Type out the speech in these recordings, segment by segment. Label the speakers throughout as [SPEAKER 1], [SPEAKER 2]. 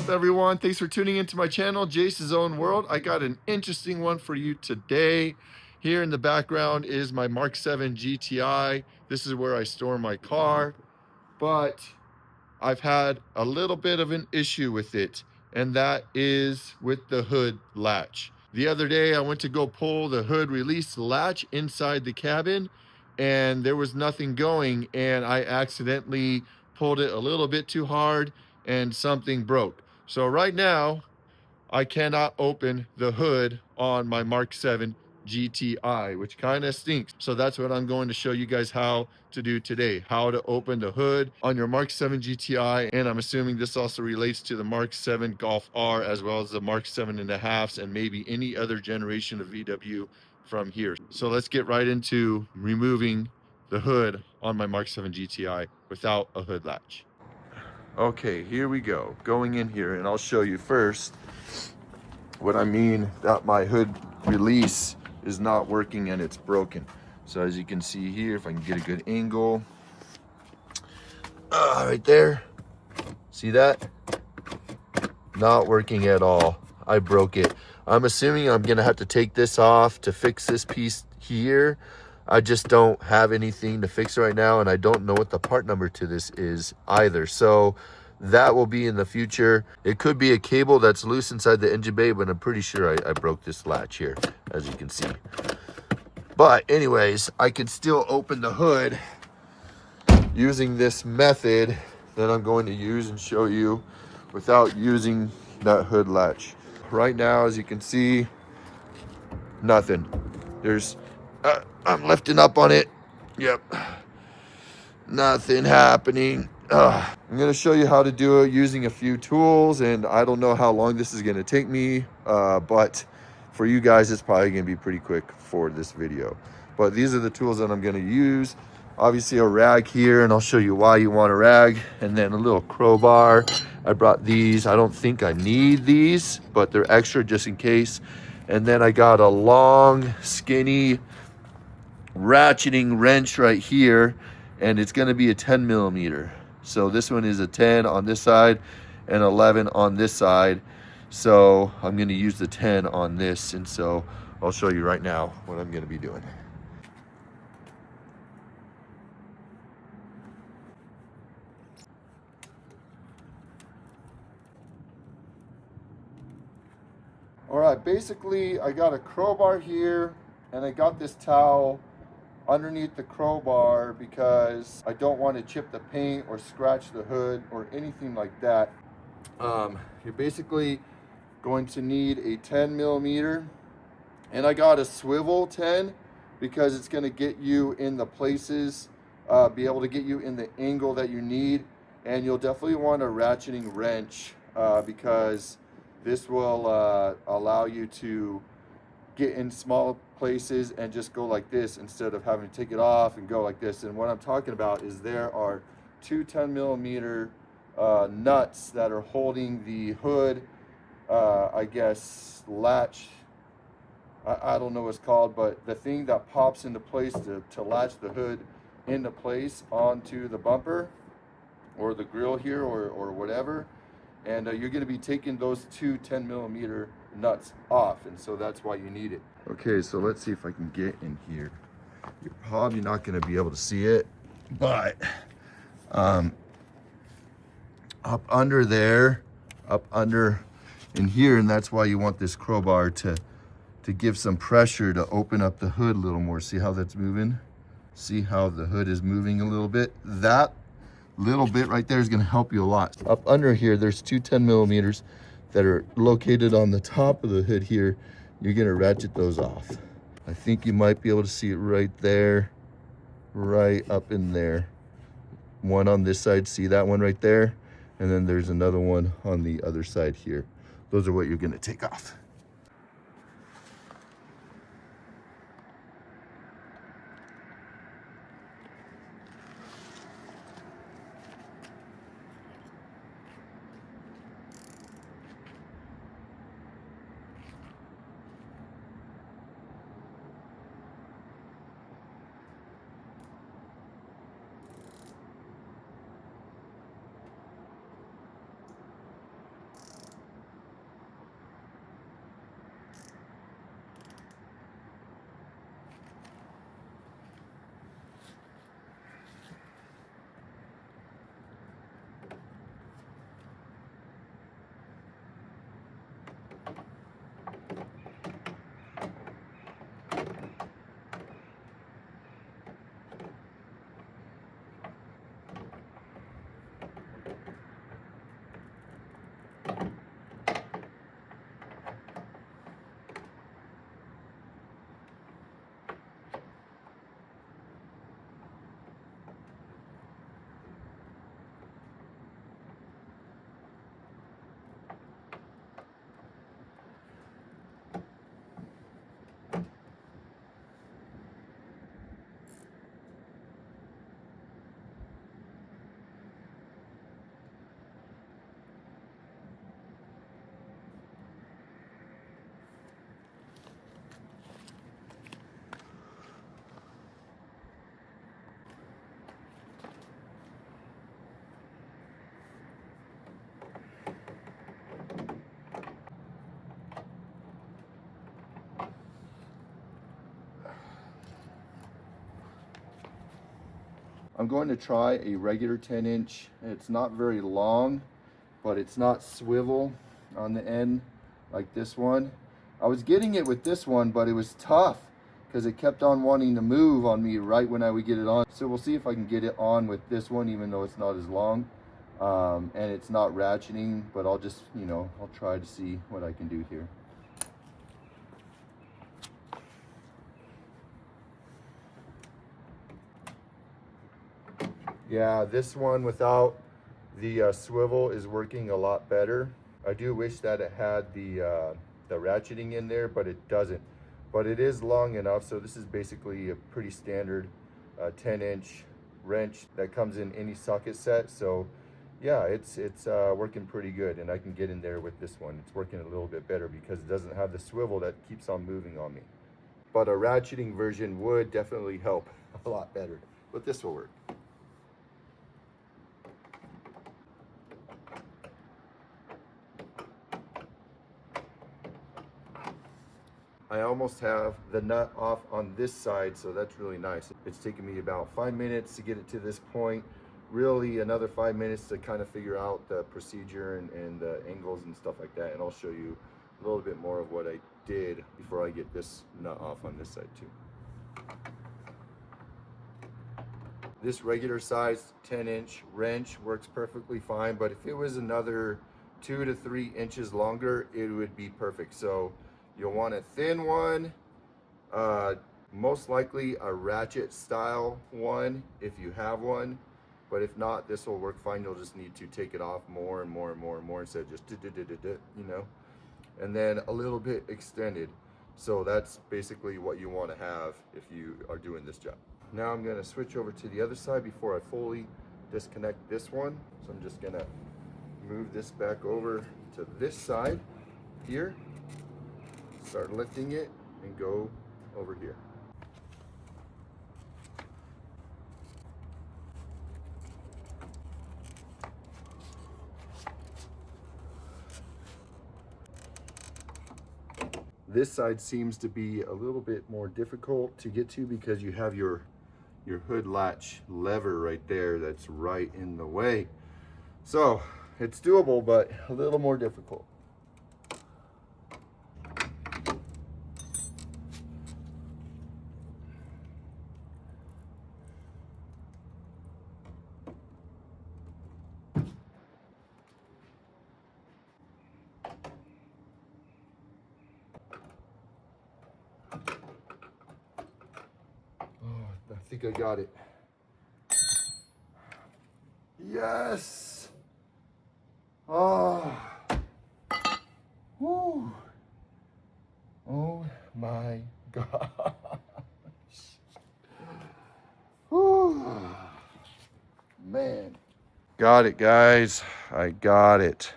[SPEAKER 1] up, everyone? Thanks for tuning into my channel, Jace's Own World. I got an interesting one for you today. Here in the background is my Mark 7 GTI. This is where I store my car, but I've had a little bit of an issue with it, and that is with the hood latch. The other day, I went to go pull the hood release latch inside the cabin, and there was nothing going, and I accidentally pulled it a little bit too hard, and something broke. So right now, I cannot open the hood on my Mark 7 GTI, which kind of stinks. So that's what I'm going to show you guys how to do today, how to open the hood on your Mark 7 GTI. And I'm assuming this also relates to the Mark 7 Golf R, as well as the Mark 7.5s, and maybe any other generation of VW from here. So let's get right into removing the hood on my Mark 7 GTI without a hood latch. Okay, here we go. Going in here, and I'll show you first what I mean that my hood release is not working and it's broken. So as you can see here, if I can get a good angle, right there, see that? Not working at all. I broke it. I'm assuming I'm gonna have to take this off to fix this piece here. I just don't have anything to fix right now, and I don't know what the part number to this is either. So that will be in the future. It could be a cable that's loose inside the engine bay, but I'm pretty sure I broke this latch here, as you can see. But anyways, I can still open the hood using this method that I'm going to use and show you without using that hood latch. Right now, as you can see, nothing. There's, I'm lifting up on it. Yep. Nothing happening. I'm going to show you how to do it using a few tools, and I don't know how long this is going to take me, but for you guys, it's probably going to be pretty quick for this video. But these are the tools that I'm going to use. Obviously a rag here, and I'll show you why you want a rag, and then a little crowbar. I brought these. I don't think I need these, but they're extra just in case. And then I got a long, skinny ratcheting wrench right here, and it's going to be a 10 millimeter. So this one is a 10 on this side and 11 on this side. So I'm going to use the 10 on this, and so I'll show you right now what I'm going to be doing. All right, basically I got a crowbar here, and I got this towel underneath the crowbar because I don't want to chip the paint or scratch the hood or anything like that. You're basically going to need a 10 millimeter, and I got a swivel 10 because it's going to get you in the places, be able to get you in the angle that you need. And you'll definitely want a ratcheting wrench because this will allow you to get in small places and just go like this instead of having to take it off and go like this. And what I'm talking about is there are two 10 millimeter nuts that are holding the hood, I guess latch, I don't know what it's called, but the thing that pops into place to latch the hood into place onto the bumper or the grill here or whatever. And you're going to be taking those two 10 millimeter nuts off, and so that's why you need it. Okay, so let's see if I can get in here. You're probably not going to be able to see it, but up under there, up under in here, and that's why you want this crowbar to give some pressure to open up the hood a little more. See how that's moving? See how the hood is moving a little bit? That little bit right there is going to help you a lot. Up under here, there's two 10 millimeters that are located on the top of the hood here. You're going to ratchet those off. I think you might be able to see it right there, right up in there. One on this side, see that one right there? And then there's another one on the other side here. Those are what you're going to take off. I'm going to try a regular 10-inch. It's not very long, but it's not swivel on the end like this one. I was getting it with this one, but it was tough because it kept on wanting to move on me right when I would get it on. So we'll see if I can get it on with this one, even though it's not as long. And it's not ratcheting, but I'll just, you know, I'll try to see what I can do here. Yeah, this one without the swivel is working a lot better. I do wish that it had the ratcheting in there, but it doesn't. But it is long enough, so this is basically a pretty standard 10-inch wrench that comes in any socket set. So yeah, it's working pretty good, and I can get in there with this one. It's working a little bit better because it doesn't have the swivel that keeps on moving on me. But a ratcheting version would definitely help a lot better, but this will work. I almost have the nut off on this side, so that's really nice. It's taken me about 5 minutes to get it to this point. Really another 5 minutes to kind of figure out the procedure and the angles and stuff like that. And I'll show you a little bit more of what I did before I get this nut off on this side too. This regular size 10-inch wrench works perfectly fine, but if it was another 2 to 3 inches longer, it would be perfect. So you'll want a thin one, most likely a ratchet style one if you have one, but if not, this will work fine. You'll just need to take it off more and more and more and more instead of just you know, and then a little bit extended. So that's basically what you want to have if you are doing this job. Now I'm going to switch over to the other side before I fully disconnect this one. So I'm just going to move this back over to this side here. Start lifting it and go over here. This side seems to be a little bit more difficult to get to because you have your hood latch lever right there that's right in the way. So it's doable, but a little more difficult. I think I got it. Yes. Oh. Woo. Oh my gosh. Whew. Man. Got it, guys. I got it.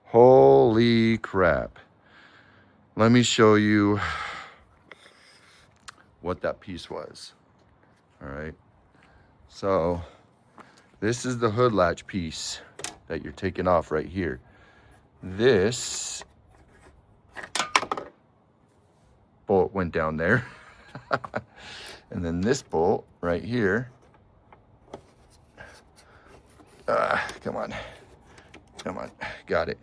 [SPEAKER 1] Holy crap. Let me show you what that piece was. All right. So this is the hood latch piece that you're taking off right here. This bolt went down there. And then this bolt right here. Come on. Come on. Got it.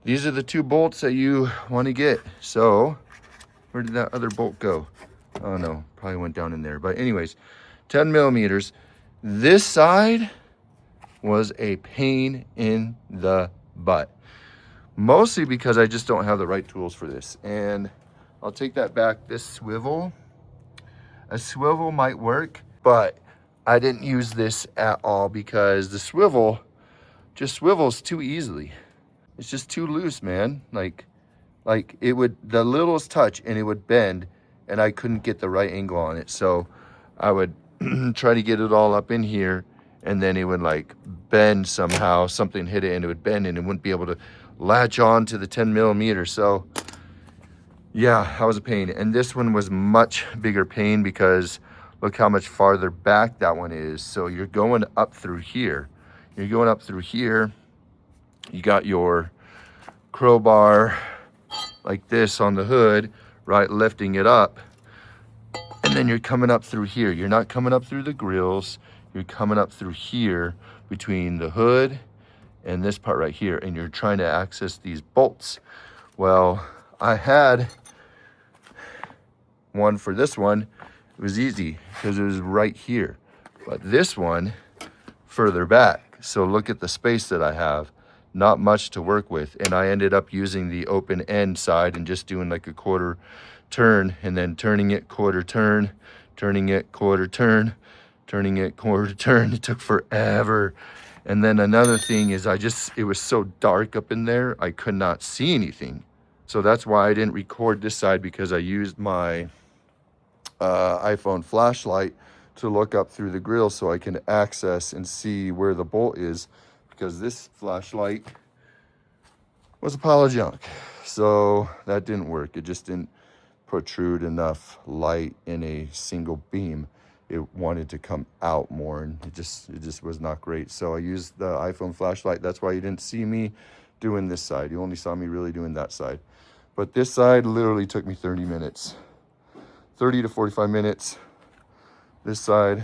[SPEAKER 1] These are the two bolts that you want to get. So where did that other bolt go? Oh no, probably went down in there. But anyways, 10 millimeters. This side was a pain in the butt. Mostly because I just don't have the right tools for this. And I'll take that back. This swivel, a swivel might work, but I didn't use this at all because the swivel just swivels too easily. It's just too loose, man. Like it would, the littlest touch and it would bend, and I couldn't get the right angle on it. So I would try to get it all up in here, and then it would like bend somehow. Something hit it and it would bend, and it wouldn't be able to latch on to the 10 millimeters. So yeah, that was a pain. And this one was much bigger pain because look how much farther back that one is. So you're going up through here. You're going up through here. You got your crowbar like this on the hood, right, lifting it up. And then you're coming up through here. You're not coming up through the grills. you're coming up through here between the hood and this part right here, and you're trying to access these bolts. Well, I had one for this one. It was easy because it was right here, but this one further back. So look at the space that I have, not much to work with. And I ended up using the open end side and just doing like a quarter turn and then turning it quarter turn, turning it quarter turn, turning it quarter turn. It took forever. And then another thing is it was so dark up in there, I could not see anything. So that's why I didn't record this side, because I used my iPhone flashlight to look up through the grill so I can access and see where the bolt is, because this flashlight was a pile of junk. So that didn't work. It just didn't protrude enough light in a single beam. It wanted to come out more, and it just was not great. So I used the iPhone flashlight. That's why you didn't see me doing this side. You only saw me really doing that side. But this side literally took me 30 minutes. 30 to 45 minutes. This side,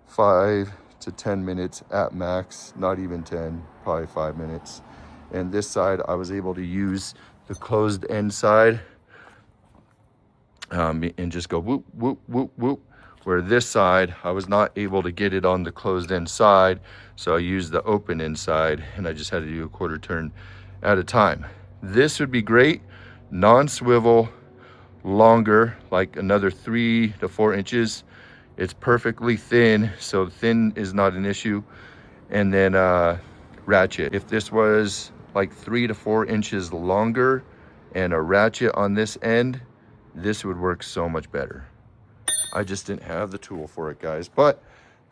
[SPEAKER 1] 5 to 10 minutes at max, not even 10, probably 5 minutes. And this side, I was able to use the closed end side and just go whoop, whoop, whoop, whoop. Where this side, I was not able to get it on the closed end side, so I used the open end side, and I just had to do a quarter turn at a time. This would be great, non-swivel, longer, like another 3 to 4 inches. It's perfectly thin, so thin is not an issue. And then ratchet. If this was like 3 to 4 inches longer and a ratchet on this end, this would work so much better. I just didn't have the tool for it, guys, but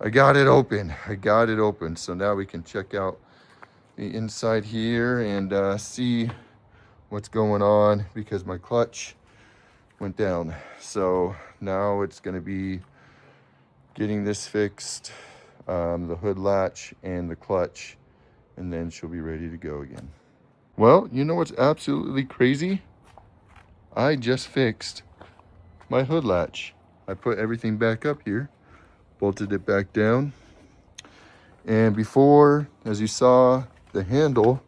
[SPEAKER 1] I got it open. I got it open. So now we can check out the inside here and see what's going on, because my clutch went down. So now it's going to be getting this fixed, the hood latch and the clutch, and then she'll be ready to go again. Well, you know what's absolutely crazy? I just fixed my hood latch. I put everything back up here, bolted it back down, and before, as you saw, the handle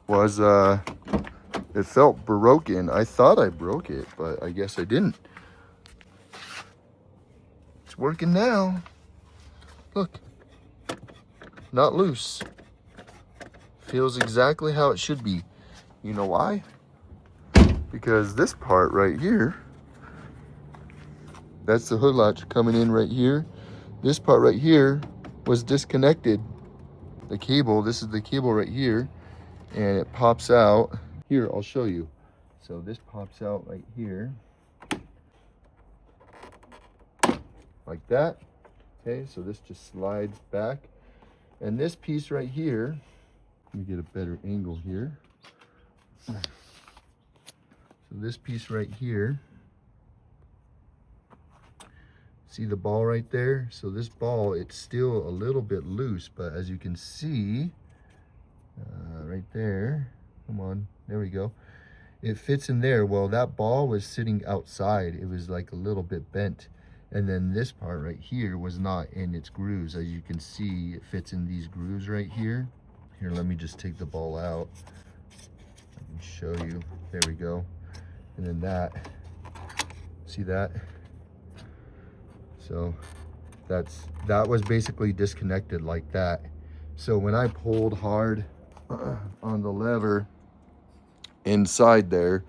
[SPEAKER 1] was it felt broken. I thought I broke it, but I guess I didn't. It's working now. Look, not loose. Feels exactly how it should be. You know why? Because this part right here, that's the hood latch coming in right here. This part right here was disconnected. The cable, this is the cable right here, and it pops out. Here, I'll show you. So this pops out right here. Like that. Okay, so this just slides back. And this piece right here, let me get a better angle here. So this piece right here, see the ball right there? So this ball, it's still a little bit loose, but as you can see, right there, come on, there we go. It fits in there. Well, that ball was sitting outside. It was like a little bit bent. And then this part right here was not in its grooves. As you can see, it fits in these grooves right here. Here, let me just take the ball out. I can show you. There we go. And then that, see that? So that was basically disconnected like that. So when I pulled hard on the lever inside there,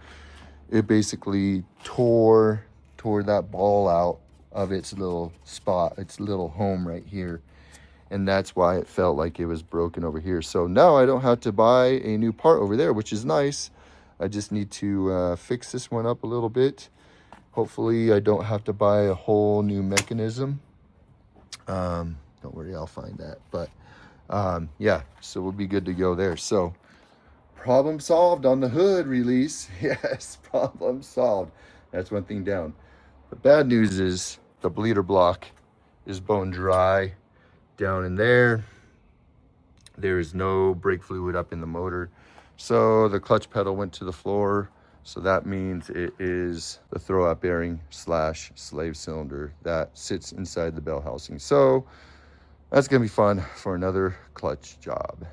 [SPEAKER 1] it basically tore that ball out of its little spot, its little home right here. And that's why it felt like it was broken over here. So now I don't have to buy a new part over there, which is nice. I just need to fix this one up a little bit. Hopefully I don't have to buy a whole new mechanism. Don't worry, I'll find that. But yeah, so we'll be good to go there. So problem solved on the hood release. Yes, problem solved. That's one thing down. The bad news is the bleeder block is bone dry down in there. There is no brake fluid up in the motor. So the clutch pedal went to the floor. So that means it is the throwout bearing slash slave cylinder that sits inside the bell housing. So that's gonna be fun for another clutch job.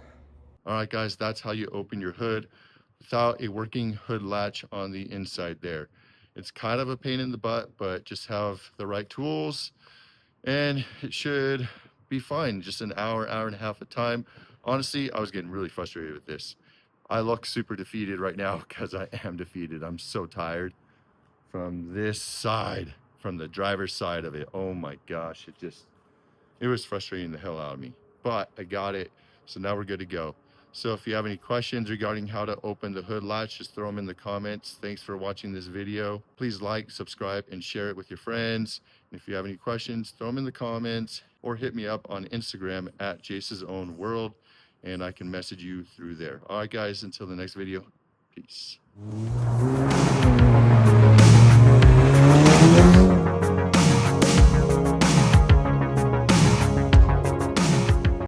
[SPEAKER 1] All right, guys, that's how you open your hood without a working hood latch on the inside there. It's kind of a pain in the butt, but just have the right tools and it should be fine. Just an hour and a half of time. Honestly, I was getting really frustrated with this. I look super defeated right now because I am defeated. I'm so tired from this side, from the driver's side of it. Oh my gosh, it was frustrating the hell out of me, but I got it. So now we're good to go. So if you have any questions regarding how to open the hood latch, just throw them in the comments. Thanks for watching this video. Please like, subscribe, and share it with your friends. And if you have any questions, throw them in the comments or hit me up on Instagram at Jace's Own World, and I can message you through there. All right, guys, until the next video, peace.